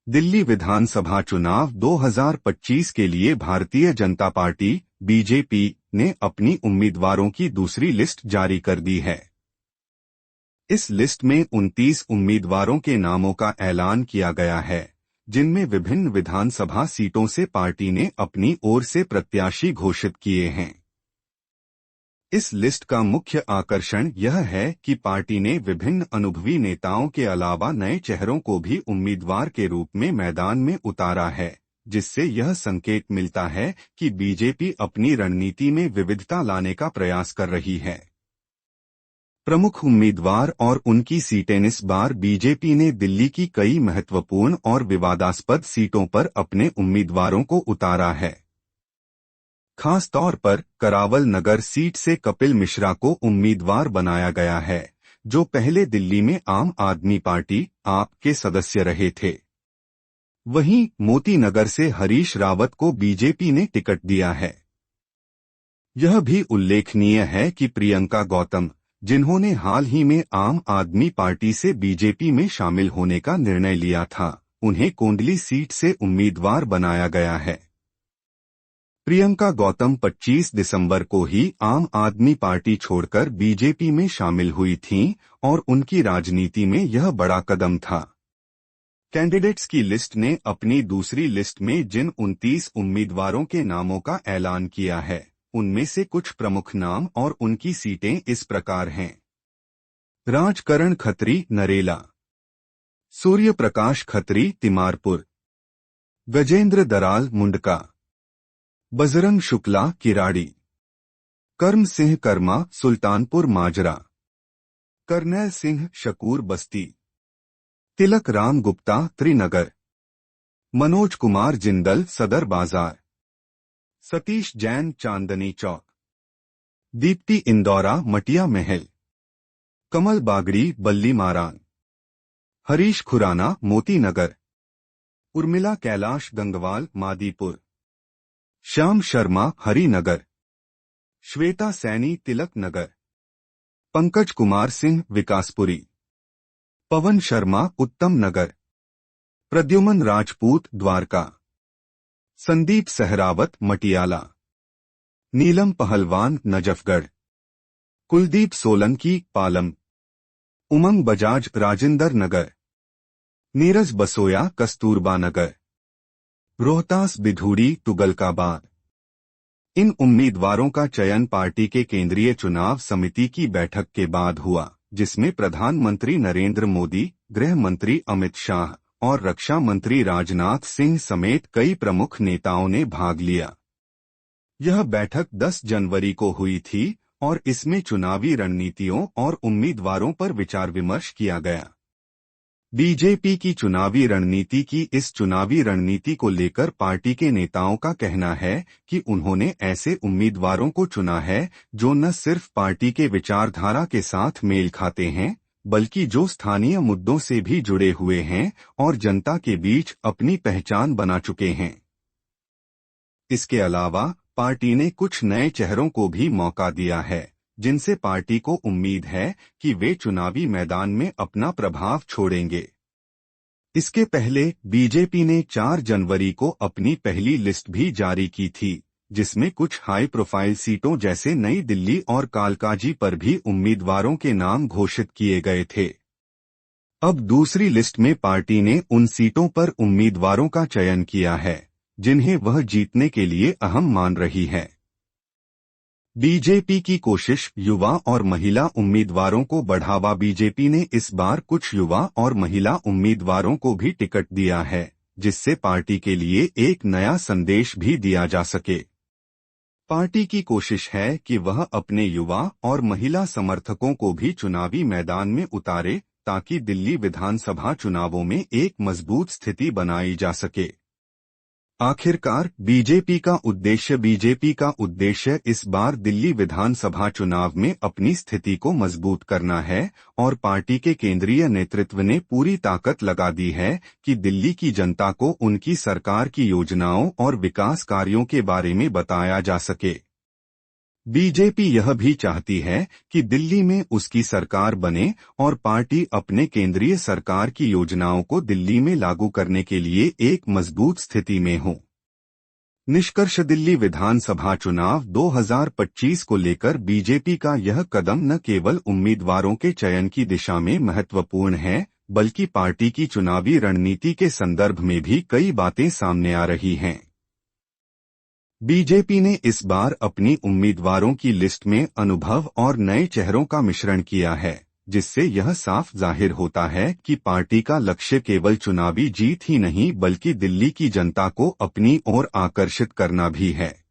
दिल्ली विधानसभा चुनाव 2025 के लिए भारतीय जनता पार्टी बीजेपी ने अपनी उम्मीदवारों की दूसरी लिस्ट जारी कर दी है। इस लिस्ट में 29 उम्मीदवारों के नामों का ऐलान किया गया है, जिनमें विभिन्न विधानसभा सीटों से पार्टी ने अपनी ओर से प्रत्याशी घोषित किए हैं। इस लिस्ट का मुख्य आकर्षण यह है कि पार्टी ने विभिन्न अनुभवी नेताओं के अलावा नए चेहरों को भी उम्मीदवार के रूप में मैदान में उतारा है, जिससे यह संकेत मिलता है कि बीजेपी अपनी रणनीति में विविधता लाने का प्रयास कर रही है। प्रमुख उम्मीदवार और उनकी सीटें। इस बार बीजेपी ने दिल्ली की कई महत्वपूर्ण और विवादास्पद सीटों पर अपने उम्मीदवारों को उतारा है। खास तौर पर करावल नगर सीट से कपिल मिश्रा को उम्मीदवार बनाया गया है, जो पहले दिल्ली में आम आदमी पार्टी आप के सदस्य रहे थे। वहीं मोती नगर से हरीश रावत को बीजेपी ने टिकट दिया है। यह भी उल्लेखनीय है कि प्रियंका गौतम, जिन्होंने हाल ही में आम आदमी पार्टी से बीजेपी में शामिल होने का निर्णय लिया था, उन्हें कोंडली सीट से उम्मीदवार बनाया गया है। प्रियंका गौतम 25 दिसंबर को ही आम आदमी पार्टी छोड़कर बीजेपी में शामिल हुई थीं और उनकी राजनीति में यह बड़ा कदम था। कैंडिडेट्स की लिस्ट ने अपनी दूसरी लिस्ट में जिन 29 उम्मीदवारों के नामों का ऐलान किया है, उनमें से कुछ प्रमुख नाम और उनकी सीटें इस प्रकार हैं। राजकरण खत्री नरेला, सूर्य प्रकाश खत्री तिमारपुर, गजेंद्र दराल मुंडका, बजरंग शुक्ला किराड़ी, कर्म सिंह कर्मा सुल्तानपुर माजरा, करनैल सिंह शकूर बस्ती, तिलक राम गुप्ता त्रिनगर, मनोज कुमार जिंदल सदर बाजार, सतीश जैन चांदनी चौक, दीप्ति इंदौरा मटिया महल, कमल बागड़ी बल्ली मारान, हरीश खुराना मोती नगर, उर्मिला कैलाश गंगवाल मादीपुर, श्याम शर्मा हरिनगर, श्वेता सैनी तिलक नगर, पंकज कुमार सिंह विकासपुरी, पवन शर्मा उत्तम नगर, प्रद्युमन राजपूत द्वारका, संदीप सहरावत मटियाला, नीलम पहलवान नजफगढ़, कुलदीप सोलंकी पालम, उमंग बजाज राजेंद्र नगर, नीरज बसोया कस्तूरबा नगर, रोहतास बिधूड़ी तुगलकाबाद। इन उम्मीदवारों का चयन पार्टी के केंद्रीय चुनाव समिति की बैठक के बाद हुआ, जिसमें प्रधानमंत्री नरेंद्र मोदी, गृह मंत्री अमित शाह और रक्षा मंत्री राजनाथ सिंह समेत कई प्रमुख नेताओं ने भाग लिया। यह बैठक 10 जनवरी को हुई थी और इसमें चुनावी रणनीतियों और उम्मीदवारों पर विचार विमर्श किया गया। बीजेपी की चुनावी रणनीति को लेकर पार्टी के नेताओं का कहना है कि उन्होंने ऐसे उम्मीदवारों को चुना है जो न सिर्फ पार्टी के विचारधारा के साथ मेल खाते हैं, बल्कि जो स्थानीय मुद्दों से भी जुड़े हुए हैं और जनता के बीच अपनी पहचान बना चुके हैं। इसके अलावा पार्टी ने कुछ नए चेहरों को भी मौका दिया है, जिनसे पार्टी को उम्मीद है कि वे चुनावी मैदान में अपना प्रभाव छोड़ेंगे। इसके पहले बीजेपी ने 4 जनवरी को अपनी पहली लिस्ट भी जारी की थी, जिसमें कुछ हाई प्रोफाइल सीटों जैसे नई दिल्ली और कालकाजी पर भी उम्मीदवारों के नाम घोषित किए गए थे। अब दूसरी लिस्ट में पार्टी ने उन सीटों पर उम्मीदवारों का चयन किया है, जिन्हें वह जीतने के लिए अहम मान रही है। बीजेपी की कोशिश युवा और महिला उम्मीदवारों को बढ़ावा। बीजेपी ने इस बार कुछ युवा और महिला उम्मीदवारों को भी टिकट दिया है, जिससे पार्टी के लिए एक नया संदेश भी दिया जा सके। पार्टी की कोशिश है कि वह अपने युवा और महिला समर्थकों को भी चुनावी मैदान में उतारे, ताकि दिल्ली विधानसभा चुनावों में एक मजबूत स्थिति बनाई जा सके। आखिरकार बीजेपी का उद्देश्य इस बार दिल्ली विधानसभा चुनाव में अपनी स्थिति को मजबूत करना है और पार्टी के केंद्रीय नेतृत्व ने पूरी ताकत लगा दी है कि दिल्ली की जनता को उनकी सरकार की योजनाओं और विकास कार्यों के बारे में बताया जा सके। बीजेपी यह भी चाहती है कि दिल्ली में उसकी सरकार बने और पार्टी अपने केंद्रीय सरकार की योजनाओं को दिल्ली में लागू करने के लिए एक मजबूत स्थिति में हो। निष्कर्ष, दिल्ली विधानसभा चुनाव 2025 को लेकर बीजेपी का यह कदम न केवल उम्मीदवारों के चयन की दिशा में महत्वपूर्ण है, बल्कि पार्टी की चुनावी रणनीति के संदर्भ में भी कई बातें सामने आ रही हैं। बीजेपी ने इस बार अपनी उम्मीदवारों की लिस्ट में अनुभव और नए चेहरों का मिश्रण किया है, जिससे यह साफ जाहिर होता है कि पार्टी का लक्ष्य केवल चुनावी जीत ही नहीं बल्कि दिल्ली की जनता को अपनी ओर आकर्षित करना भी है।